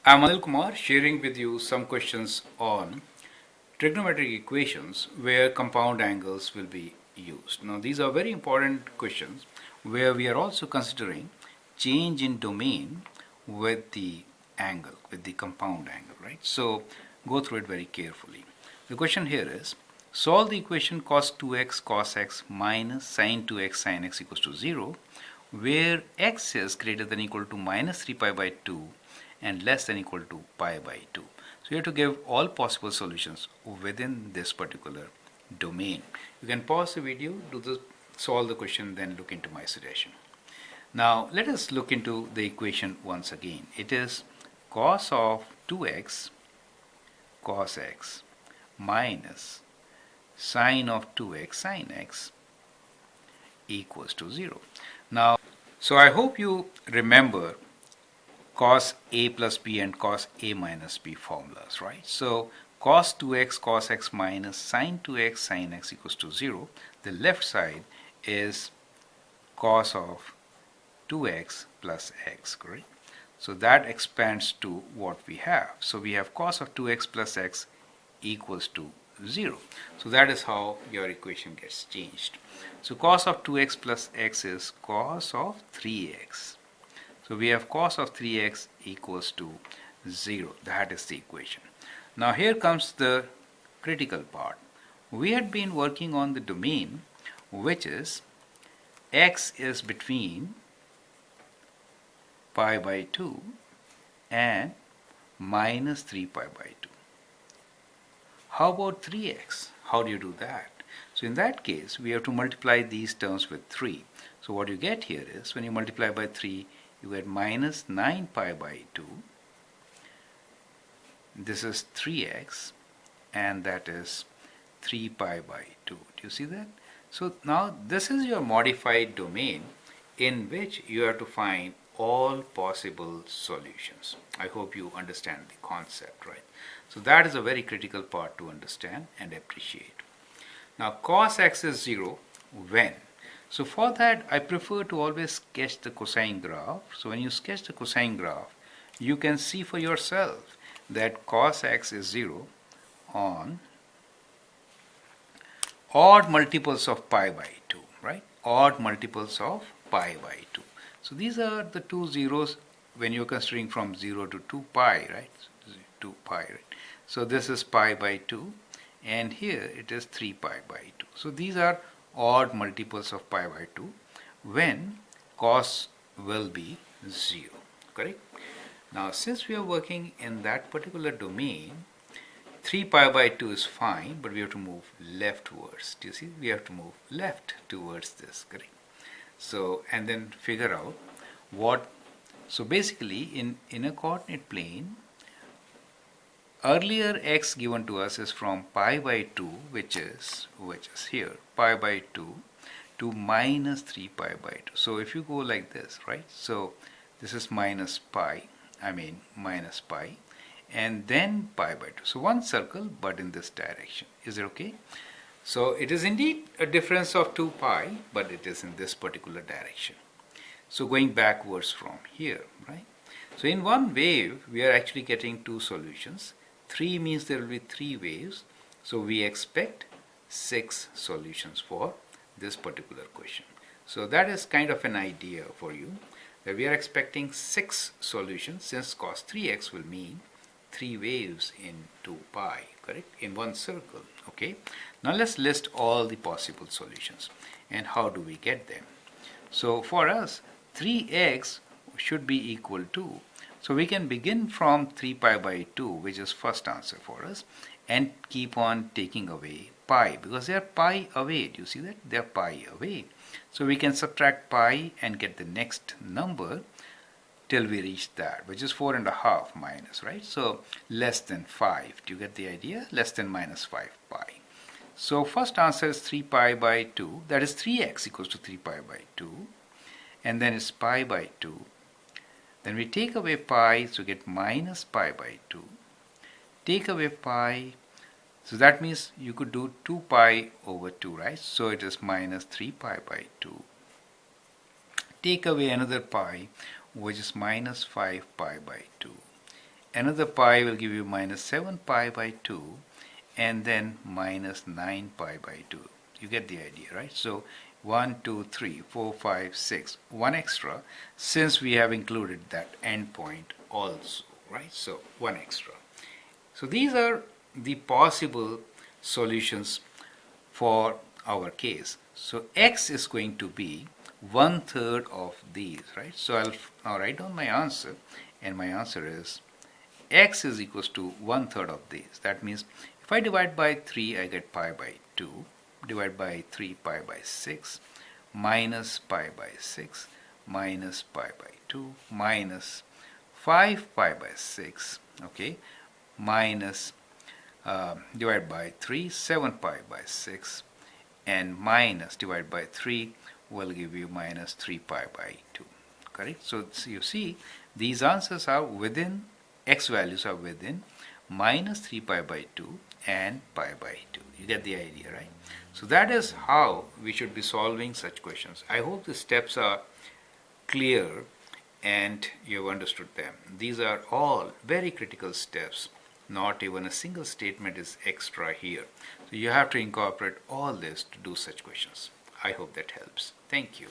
I'm Anil Kumar sharing with you some questions on trigonometric equations where compound angles will be used. Now these are very important questions where we are also considering change in domain with the angle, with the compound angle, right? So go through it very carefully. The question here is solve the equation cos 2x cos x minus sin 2x sin x equals to 0 where x is greater than or equal to minus 3 pi by 2 and less than or equal to pi by 2. So you have to give all possible solutions within this particular domain. You can pause the video, solve the question, then look into my suggestion. Now let us look into the equation once again. It is cos of 2x cos x minus sine of 2x sin x equals to 0. Now, so I hope you remember cos a plus b and cos a minus b formulas, right? So cos 2x cos x minus sin 2x sin x equals to 0. The left side is cos of 2x plus x, correct? So that expands to what we have. So we have cos of 2x plus x equals to 0. So that is how your equation gets changed. So cos of 2x plus x is cos of 3x. So we have cos of 3x equals to 0. That is the equation. Now here comes the critical part. We had been working on the domain which is x is between pi by 2 and minus 3 pi by 2. How about 3x? How do you do that? So in that case, we have to multiply these terms with 3. So what you get here is, when you multiply by 3, you get minus 9 pi by 2. This is 3x, and that is 3 pi by 2. Do you see that? So now this is your modified domain in which you have to find all possible solutions. I hope you understand the concept, right? So that is a very critical part to understand and appreciate. Now cos x is 0 when? So for that I prefer to always sketch the cosine graph. So when you sketch the cosine graph, you can see for yourself that cos x is 0 on odd multiples of pi by 2, right? Odd multiples of pi by 2. So these are the two zeros when you're considering from 0 to 2 pi, right? 2 pi, right? So this is pi by 2, and here it is 3 pi by 2. So these are odd multiples of pi by 2 when cos will be 0, correct? Now since we are working in that particular domain, 3 pi by 2 is fine, but we have to move leftwards. Do you see? We have to move left towards this, correct? So, and then figure out what, so basically in a coordinate plane, earlier x given to us is from pi by 2, which is here, pi by 2 to minus 3 pi by 2. So if you go like this, right? So this is minus pi, and then pi by 2. So one circle, but in this direction. Is it okay? So it is indeed a difference of 2 pi, but it is in this particular direction. So going backwards from here, right? So in one wave, we are actually getting two solutions. 3 means there will be 3 waves. So we expect 6 solutions for this particular question. So that is kind of an idea for you, that we are expecting 6 solutions, since cos 3x will mean 3 waves in 2 pi, correct? In one circle, okay? Now let's list all the possible solutions. And how do we get them? So for us, 3x should be equal to, so we can begin from 3 pi by 2, which is first answer for us, and keep on taking away pi, because they are pi away. Do you see that? They are pi away. So we can subtract pi and get the next number till we reach that, which is 4.5 minus, right? So less than 5. Do you get the idea? Less than minus 5 pi. So first answer is 3 pi by 2. That is 3x equals to 3 pi by 2. And then it's pi by 2. Then we take away pi, so get minus pi by 2. Take away pi, so that means you could do 2 pi over 2, right? So it is minus 3 pi by 2. Take away another pi, which is minus 5 pi by 2. another pi will give you minus 7 pi by 2, and then minus 9 pi by 2. You get the idea, right? So 1, 2, 3, 4, 5, 6, one extra, since we have included that endpoint also, right? So one extra. So these are the possible solutions for our case. So x is going to be 1/3 of these, right? So I'll now write down my answer, and my answer is x is equals to 1/3 of these. That means if I divide by 3, I get pi by 2, divide by 3, pi by 6, minus pi by 6, minus pi by 2, minus 5 pi by 6, okay, minus divide by 3, 7 pi by 6, and minus divide by 3 will give you minus 3 pi by 2. Correct? So you see, these answers are within, x values are within minus 3 pi by 2 and pi by 2. You get the idea, right? So that is how we should be solving such questions. I hope the steps are clear and you have understood them. These are all very critical steps. Not even a single statement is extra here. So you have to incorporate all this to do such questions. I hope that helps. Thank you.